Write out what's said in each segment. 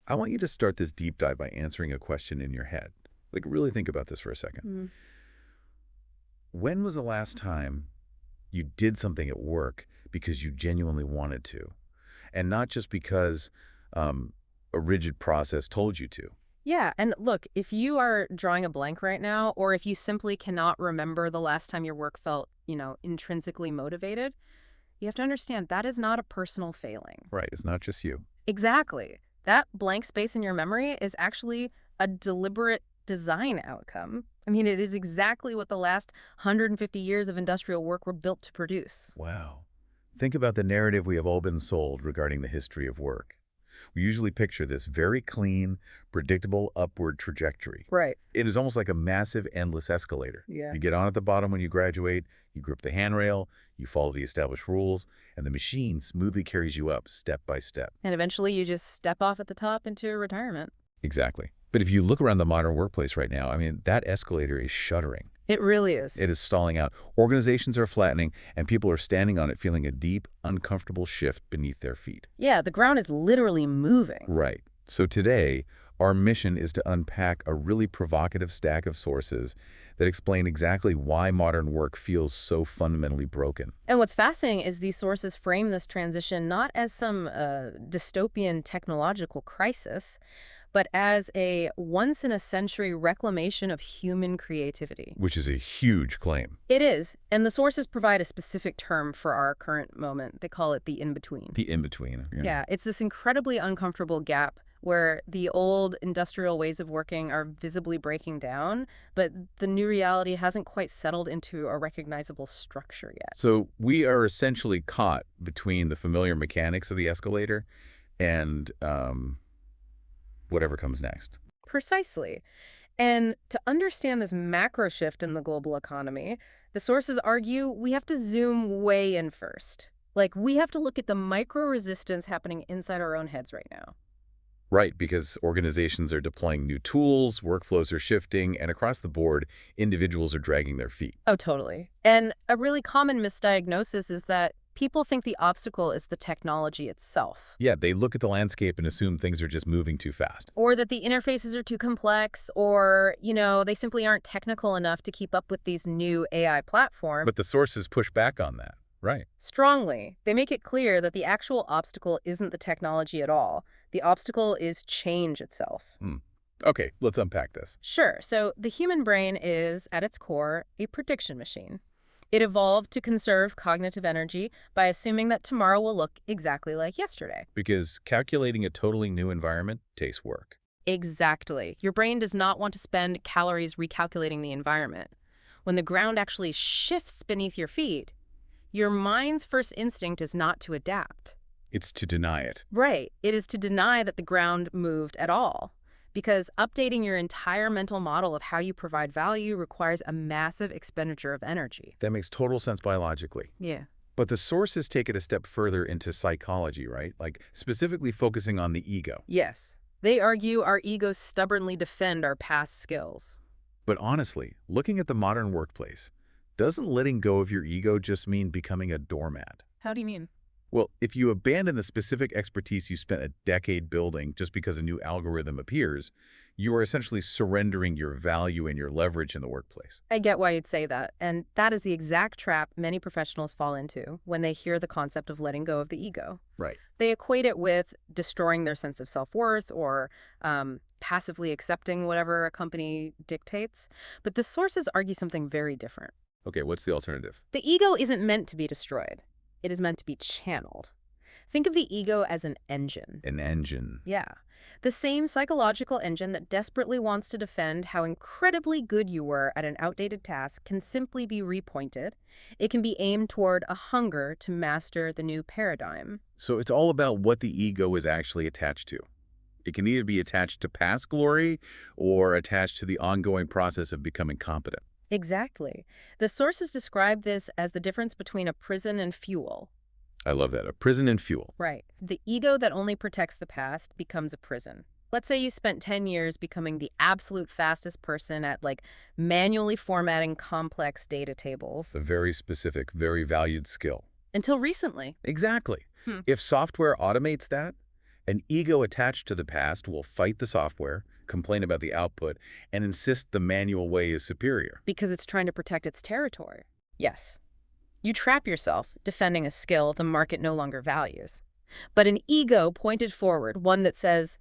I want you to start this deep dive by answering a question in your head. Like, really think about this for a second. Mm. When was the last time you did something at work because you genuinely wanted to, and not just because a rigid process told you to? Yeah, and look, if you are drawing a blank right now, or if you simply cannot remember the last time your work felt, intrinsically motivated, you have to understand that is not a personal failing. Right, it's not just you. Exactly. That blank space in your memory is actually a deliberate design outcome. I mean, it is exactly what the last 150 years of industrial work were built to produce. Wow. Think about the narrative we have all been sold regarding the history of work. We usually picture this very clean, predictable upward trajectory. Right. It is almost like a massive, endless escalator. Yeah. You get on at the bottom when you graduate, you grip the handrail, you follow the established rules, and the machine smoothly carries you up step by step. And eventually you just step off at the top into retirement. Exactly. But if you look around the modern workplace right now, I mean, that escalator is shuddering. It really is. It is stalling out. Organizations are flattening, and people are standing on it feeling a deep, uncomfortable shift beneath their feet. Yeah, the ground is literally moving. Right. So today, our mission is to unpack a really provocative stack of sources that explain exactly why modern work feels so fundamentally broken. And what's fascinating is these sources frame this transition not as some dystopian technological crisis, but as a once-in-a-century reclamation of human creativity. Which is a huge claim. It is, and the sources provide a specific term for our current moment. They call it the in-between. The in-between. Yeah, it's this incredibly uncomfortable gap where the old industrial ways of working are visibly breaking down, but the new reality hasn't quite settled into a recognizable structure yet. So we are essentially caught between the familiar mechanics of the escalator and whatever comes next. Precisely. And to understand this macro shift in the global economy, the sources argue we have to zoom way in first. Like, we have to look at the micro resistance happening inside our own heads right now. Right, because organizations are deploying new tools, workflows are shifting, and across the board, individuals are dragging their feet. Oh, totally. And a really common misdiagnosis is that people think the obstacle is the technology itself. Yeah, they look at the landscape and assume things are just moving too fast. Or that the interfaces are too complex, or, they simply aren't technical enough to keep up with these new AI platforms. But the sources push back on that, right? Strongly. They make it clear that the actual obstacle isn't the technology at all. The obstacle is change itself. Okay, let's unpack this. Sure. So the human brain is, at its core, a prediction machine. It evolved to conserve cognitive energy by assuming that tomorrow will look exactly like yesterday. Because calculating a totally new environment takes work. Exactly. Your brain does not want to spend calories recalculating the environment. When the ground actually shifts beneath your feet, your mind's first instinct is not to adapt. It's to deny it. Right. It is to deny that the ground moved at all. Because updating your entire mental model of how you provide value requires a massive expenditure of energy. That makes total sense biologically. Yeah. But the sources take it a step further into psychology, right? Like specifically focusing on the ego. Yes. They argue our egos stubbornly defend our past skills. But honestly, looking at the modern workplace, doesn't letting go of your ego just mean becoming a doormat? How do you mean? Well, if you abandon the specific expertise you spent a decade building just because a new algorithm appears, you are essentially surrendering your value and your leverage in the workplace. I get why you'd say that, and that is the exact trap many professionals fall into when they hear the concept of letting go of the ego. Right. They equate it with destroying their sense of self-worth or passively accepting whatever a company dictates. But the sources argue something very different. Okay, what's the alternative? The ego isn't meant to be destroyed. It is meant to be channeled. Think of the ego as an engine. An engine. Yeah. The same psychological engine that desperately wants to defend how incredibly good you were at an outdated task can simply be repointed. It can be aimed toward a hunger to master the new paradigm. So it's all about what the ego is actually attached to. It can either be attached to past glory or attached to the ongoing process of becoming competent. Exactly. The sources describe this as the difference between a prison and fuel. I love that. A prison and fuel. Right. The ego that only protects the past becomes a prison. Let's say you spent 10 years becoming the absolute fastest person at, manually formatting complex data tables. It's a very specific, very valued skill. Until recently. Exactly. If software automates that, An ego attached to the past will fight the software, complain about the output, and insist the manual way is superior. Because it's trying to protect its territory. Yes. You trap yourself defending a skill the market no longer values. But an ego pointed forward, one that says,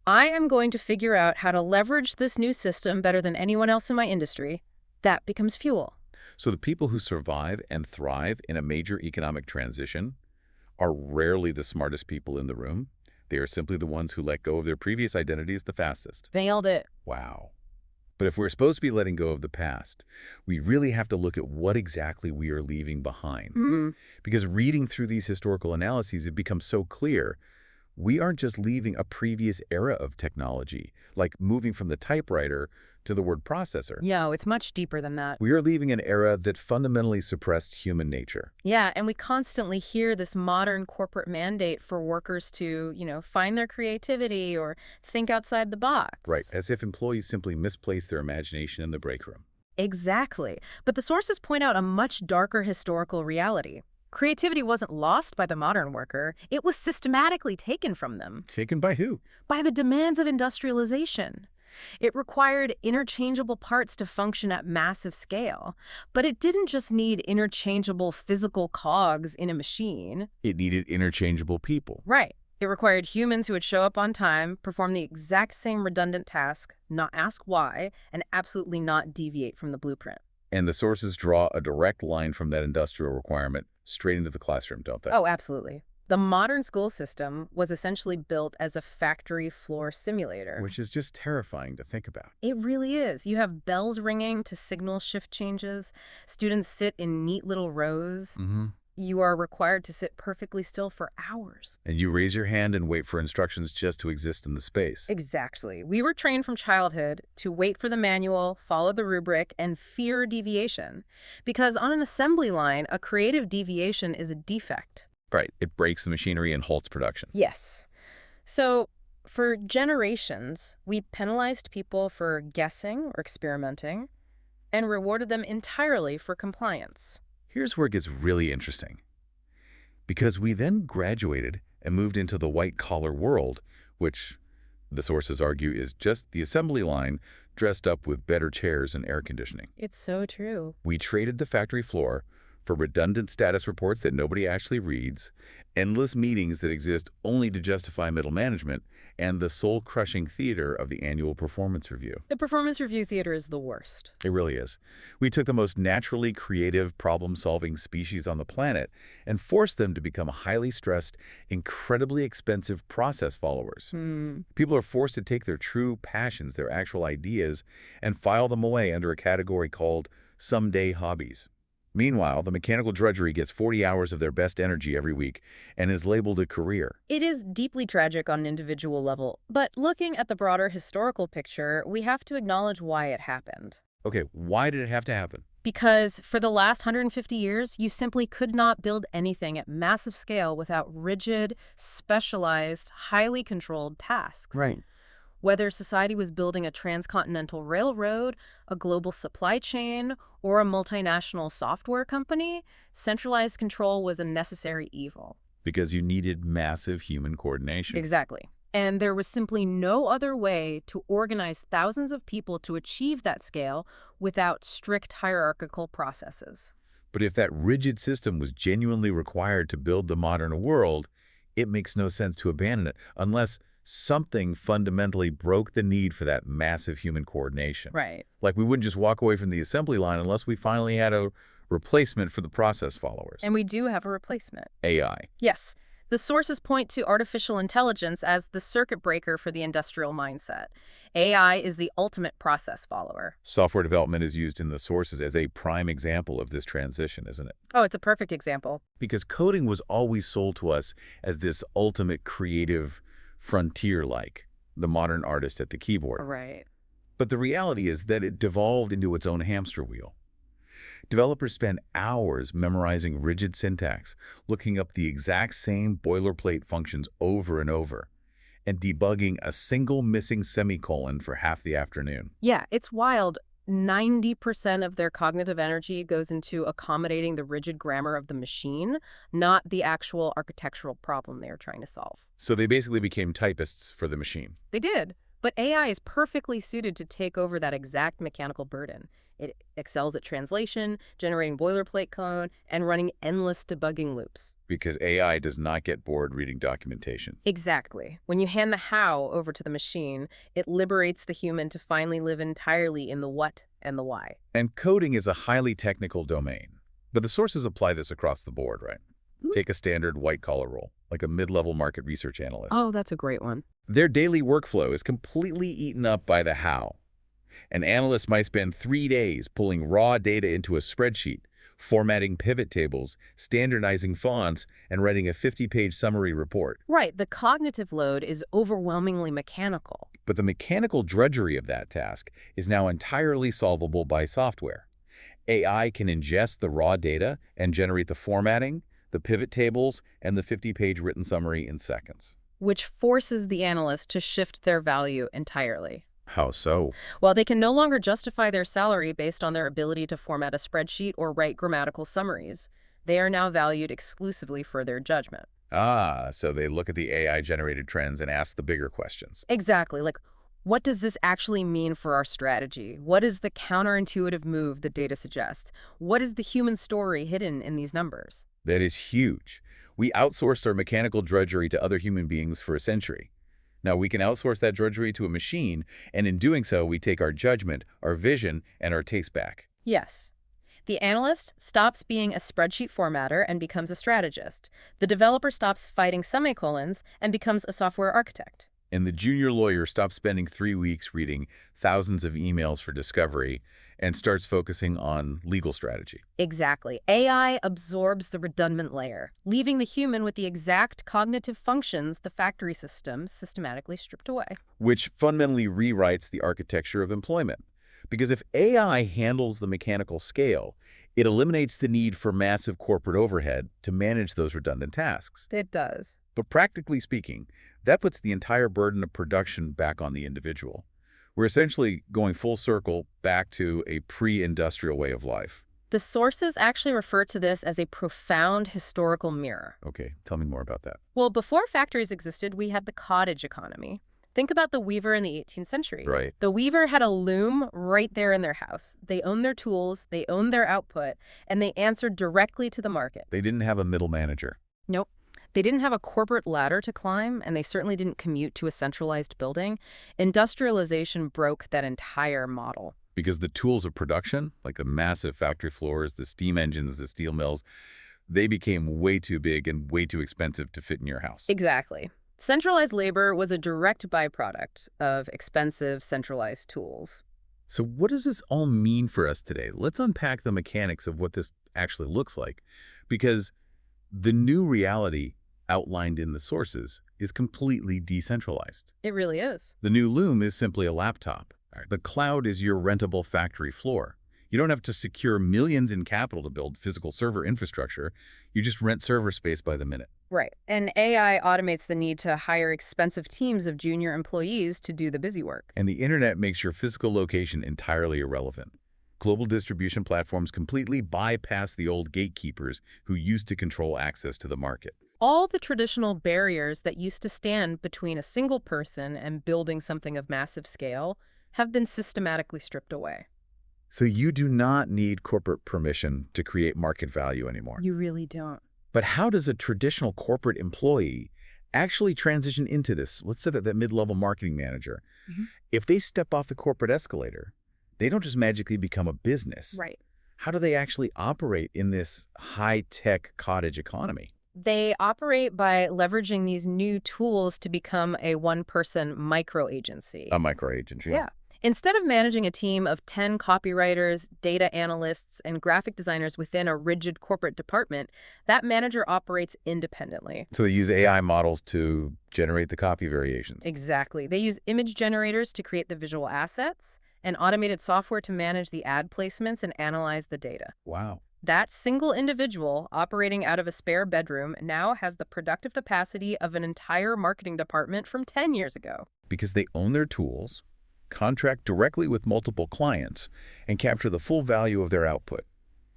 I am going to figure out how to leverage this new system better than anyone else in my industry, that becomes fuel. So the people who survive and thrive in a major economic transition are rarely the smartest people in the room. They are simply the ones who let go of their previous identities the fastest. Nailed it. Wow. But if we're supposed to be letting go of the past, we really have to look at what exactly we are leaving behind. Because reading through these historical analyses, it becomes so clear we aren't just leaving a previous era of technology, like moving from the typewriter to the word processor. No, it's much deeper than that. We are leaving an era that fundamentally suppressed human nature. Yeah, and we constantly hear this modern corporate mandate for workers to, find their creativity or think outside the box. Right, as if employees simply misplace their imagination in the break room. Exactly. But the sources point out a much darker historical reality. Creativity wasn't lost by the modern worker. It was systematically taken from them. Taken by who? By the demands of industrialization. It required interchangeable parts to function at massive scale. But it didn't just need interchangeable physical cogs in a machine. It needed interchangeable people. Right. It required humans who would show up on time, perform the exact same redundant task, not ask why, and absolutely not deviate from the blueprint. And the sources draw a direct line from that industrial requirement straight into the classroom, don't they? Oh, absolutely. The modern school system was essentially built as a factory floor simulator. Which is just terrifying to think about. It really is. You have bells ringing to signal shift changes. Students sit in neat little rows. You are required to sit perfectly still for hours. And you raise your hand and wait for instructions just to exist in the space. Exactly. We were trained from childhood to wait for the manual, follow the rubric, and fear deviation. Because on an assembly line, a creative deviation is a defect. Right. It breaks the machinery and halts production. Yes. So, for generations, we penalized people for guessing or experimenting and rewarded them entirely for compliance. Here's where it gets really interesting. Because we then graduated and moved into the white-collar world, which the sources argue is just the assembly line dressed up with better chairs and air conditioning. It's so true. We traded the factory floor for redundant status reports that nobody actually reads, endless meetings that exist only to justify middle management, and the soul-crushing theater of the annual performance review. The performance review theater is the worst. It really is. We took the most naturally creative, problem-solving species on the planet and forced them to become highly stressed, incredibly expensive process followers. People are forced to take their true passions, their actual ideas, and file them away under a category called someday hobbies. Meanwhile, the mechanical drudgery gets 40 hours of their best energy every week and is labeled a career. It is deeply tragic on an individual level, but looking at the broader historical picture, we have to acknowledge why it happened. Okay, why did it have to happen? Because for the last 150 years, you simply could not build anything at massive scale without rigid, specialized, highly controlled tasks. Right. Whether society was building a transcontinental railroad, a global supply chain, or a multinational software company, centralized control was a necessary evil. Because you needed massive human coordination. Exactly. And there was simply no other way to organize thousands of people to achieve that scale without strict hierarchical processes. But if that rigid system was genuinely required to build the modern world, it makes no sense to abandon it unless something fundamentally broke the need for that massive human coordination. Right. Like we wouldn't just walk away from the assembly line unless we finally had a replacement for the process followers. And we do have a replacement. AI. Yes. The sources point to artificial intelligence as the circuit breaker for the industrial mindset. AI is the ultimate process follower. Software development is used in the sources as a prime example of this transition, isn't it? Oh, it's a perfect example. Because coding was always sold to us as this ultimate creative frontier, like the modern artist at the keyboard. Right. But the reality is that it devolved into its own hamster wheel. Developers spend hours memorizing rigid syntax, looking up the exact same boilerplate functions over and over, and debugging a single missing semicolon for half the afternoon. Yeah, it's wild. 90% of their cognitive energy goes into accommodating the rigid grammar of the machine, not the actual architectural problem they are trying to solve. So they basically became typists for the machine. They did, but AI is perfectly suited to take over that exact mechanical burden. It excels at translation, generating boilerplate code, and running endless debugging loops. Because AI does not get bored reading documentation. Exactly. When you hand the how over to the machine, it liberates the human to finally live entirely in the what and the why. And coding is a highly technical domain. But the sources apply this across the board, right? Take a standard white-collar role, like a mid-level market research analyst. Oh, that's a great one. Their daily workflow is completely eaten up by the how. An analyst might spend 3 days pulling raw data into a spreadsheet, formatting pivot tables, standardizing fonts, and writing a 50-page summary report. Right, the cognitive load is overwhelmingly mechanical. But the mechanical drudgery of that task is now entirely solvable by software. AI can ingest the raw data and generate the formatting, the pivot tables, and the 50-page written summary in seconds. Which forces the analyst to shift their value entirely. How so? While they can no longer justify their salary based on their ability to format a spreadsheet or write grammatical summaries, they are now valued exclusively for their judgment. Ah, so they look at the AI-generated trends and ask the bigger questions. Exactly. Like, what does this actually mean for our strategy? What is the counterintuitive move the data suggests? What is the human story hidden in these numbers? That is huge. We outsourced our mechanical drudgery to other human beings for a century. Now we can outsource that drudgery to a machine, and in doing so, we take our judgment, our vision, and our taste back. Yes. The analyst stops being a spreadsheet formatter and becomes a strategist. The developer stops fighting semicolons and becomes a software architect. And the junior lawyer stops spending 3 weeks reading thousands of emails for discovery and starts focusing on legal strategy. Exactly. AI absorbs the redundant layer, leaving the human with the exact cognitive functions the factory system systematically stripped away. Which fundamentally rewrites the architecture of employment. Because if AI handles the mechanical scale, it eliminates the need for massive corporate overhead to manage those redundant tasks. It does. But practically speaking, that puts the entire burden of production back on the individual. We're essentially going full circle back to a pre-industrial way of life. The sources actually refer to this as a profound historical mirror. Okay, tell me more about that. Well, before factories existed, we had the cottage economy. Think about the weaver in the 18th century. Right. The weaver had a loom right there in their house. They owned their tools, they owned their output, and they answered directly to the market. They didn't have a middle manager. Nope. They didn't have a corporate ladder to climb, and they certainly didn't commute to a centralized building. Industrialization broke that entire model. Because the tools of production, like the massive factory floors, the steam engines, the steel mills, they became way too big and way too expensive to fit in your house. Exactly. Centralized labor was a direct byproduct of expensive centralized tools. So what does this all mean for us today? Let's unpack the mechanics of what this actually looks like. Because the new reality outlined in the sources is completely decentralized. It really is. The new loom is simply a laptop. The cloud is your rentable factory floor. You don't have to secure millions in capital to build physical server infrastructure. You just rent server space by the minute. Right. And AI automates the need to hire expensive teams of junior employees to do the busy work. And the internet makes your physical location entirely irrelevant. Global distribution platforms completely bypass the old gatekeepers who used to control access to the market. All the traditional barriers that used to stand between a single person and building something of massive scale have been systematically stripped away. So you do not need corporate permission to create market value anymore. You really don't. But how does a traditional corporate employee actually transition into this? Let's say that mid-level marketing manager. If they step off the corporate escalator, they don't just magically become a business. Right. How do they actually operate in this high-tech cottage economy? They operate by leveraging these new tools to become a one-person micro-agency. A micro-agency. Yeah. Instead of managing a team of 10 copywriters, data analysts, and graphic designers within a rigid corporate department, that manager operates independently. So they use AI models to generate the copy variations. Exactly. They use image generators to create the visual assets and automated software to manage the ad placements and analyze the data. Wow. That single individual operating out of a spare bedroom now has the productive capacity of an entire marketing department from 10 years ago. Because they own their tools, contract directly with multiple clients, and capture the full value of their output,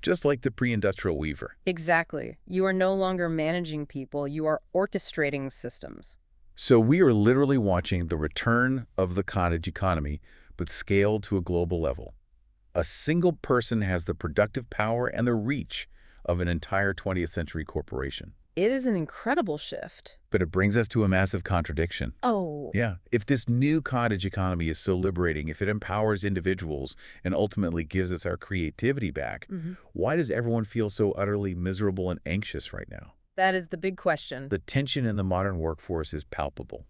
just like the pre-industrial weaver. Exactly. You are no longer managing people, you are orchestrating systems. So we are literally watching the return of the cottage economy, but scaled to a global level. A single person has the productive power and the reach of an entire 20th century corporation. It is an incredible shift. But it brings us to a massive contradiction. Oh, Yeah, if this new cottage economy is so liberating, if it empowers individuals and ultimately gives us our creativity back, why does everyone feel so utterly miserable and anxious right now? that is the big question. The tension in the modern workforce is palpable.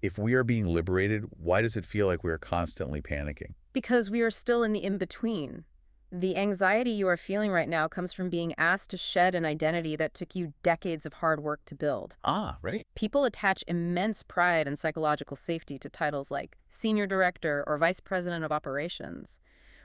If we are being liberated, why does it feel like we are constantly panicking? Because we are still in the in-between. The anxiety you are feeling right now comes from being asked to shed an identity that took you decades of hard work to build. Ah, right. People attach immense pride and psychological safety to titles like senior director or vice president of operations.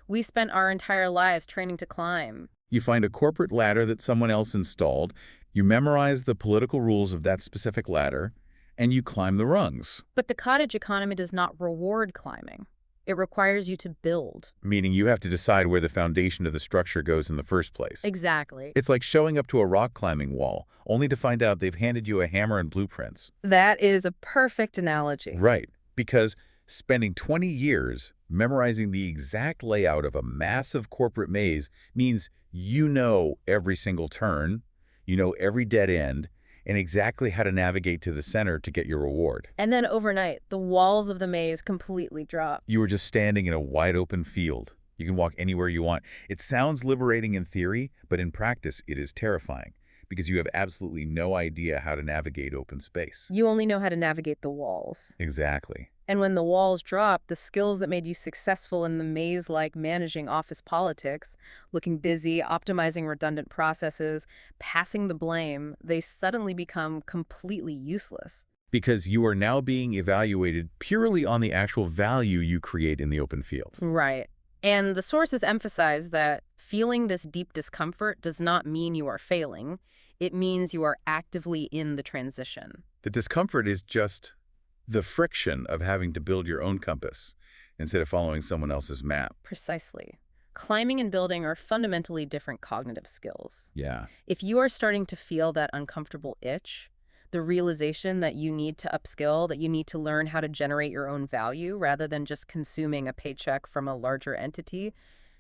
We spent our entire lives training to climb. You find a corporate ladder that someone else installed, you memorize the political rules of that specific ladder, and you climb the rungs. But the cottage economy does not reward climbing. It requires you to build. Meaning you have to decide where the foundation of the structure goes in the first place. Exactly. It's like showing up to a rock climbing wall, only to find out they've handed you a hammer and blueprints. That is a perfect analogy. Right, because spending 20 years memorizing the exact layout of a massive corporate maze means you know every single turn, you know every dead end, and exactly how to navigate to the center to get your reward. And then overnight, the walls of the maze completely drop. You were just standing in a wide open field. You can walk anywhere you want. It sounds liberating in theory, but in practice, it is terrifying because you have absolutely no idea how to navigate open space. You only know how to navigate the walls. Exactly. And when the walls drop, the skills that made you successful in the maze, like managing office politics, looking busy, optimizing redundant processes, passing the blame, they suddenly become completely useless. Because you are now being evaluated purely on the actual value you create in the open field. Right. And the sources emphasize that feeling this deep discomfort does not mean you are failing. It means you are actively in the transition. The discomfort is just the friction of having to build your own compass instead of following someone else's map. Precisely. Climbing and building are fundamentally different cognitive skills. Yeah. If you are starting to feel that uncomfortable itch, the realization that you need to upskill, that you need to learn how to generate your own value rather than just consuming a paycheck from a larger entity,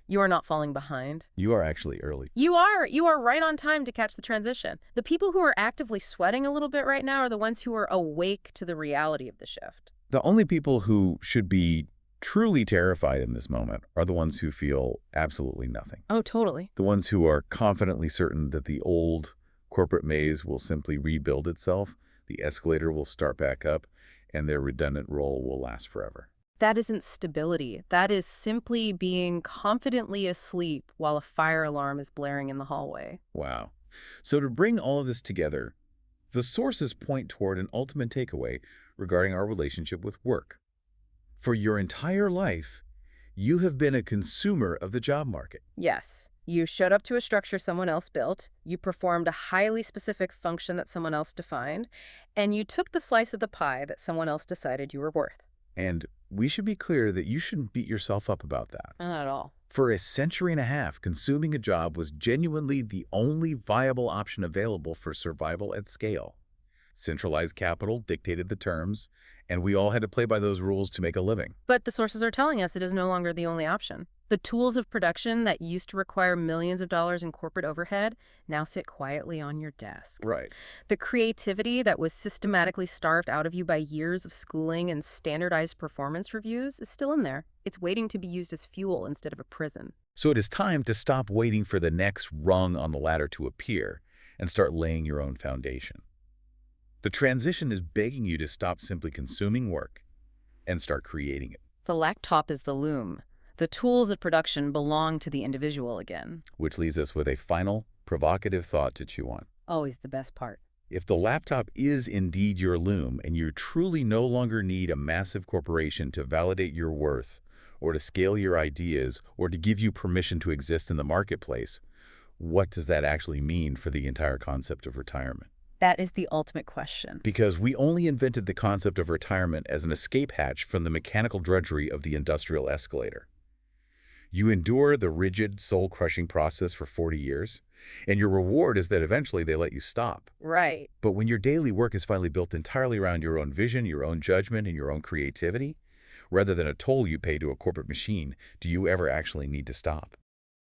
you are not falling behind. You are actually early. You are right on time to catch the transition. The people who are actively sweating a little bit right now are the ones who are awake to the reality of the shift. The only people who should be truly terrified in this moment are the ones who feel absolutely nothing. Oh, totally. The ones who are confidently certain that the old corporate maze will simply rebuild itself, the escalator will start back up, and their redundant role will last forever. That isn't stability. That is simply being confidently asleep while a fire alarm is blaring in the hallway. Wow. So to bring all of this together, the sources point toward an ultimate takeaway regarding our relationship with work. For your entire life, you have been a consumer of the job market. Yes, you showed up to a structure someone else built, you performed a highly specific function that someone else defined, and you took the slice of the pie that someone else decided you were worth. And we should be clear that you shouldn't beat yourself up about that. Not at all. For a century and a half, consuming a job was genuinely the only viable option available for survival at scale. Centralized capital dictated the terms, and we all had to play by those rules to make a living. But the sources are telling us it is no longer the only option. The tools of production that used to require millions of dollars in corporate overhead now sit quietly on your desk. Right. The creativity that was systematically starved out of you by years of schooling and standardized performance reviews is still in there. It's waiting to be used as fuel instead of a prison. So it is time to stop waiting for the next rung on the ladder to appear and start laying your own foundation. The transition is begging you to stop simply consuming work and start creating it. The laptop is the loom. The tools of production belong to the individual again. Which leaves us with a final, provocative thought to chew on. Always the best part. If the laptop is indeed your loom and you truly no longer need a massive corporation to validate your worth or to scale your ideas or to give you permission to exist in the marketplace, what does that actually mean for the entire concept of retirement? That is the ultimate question. Because we only invented the concept of retirement as an escape hatch from the mechanical drudgery of the industrial escalator. You endure the rigid, soul-crushing process for 40 years, and your reward is that eventually they let you stop. Right. But when your daily work is finally built entirely around your own vision, your own judgment, and your own creativity, rather than a toll you pay to a corporate machine, do you ever actually need to stop?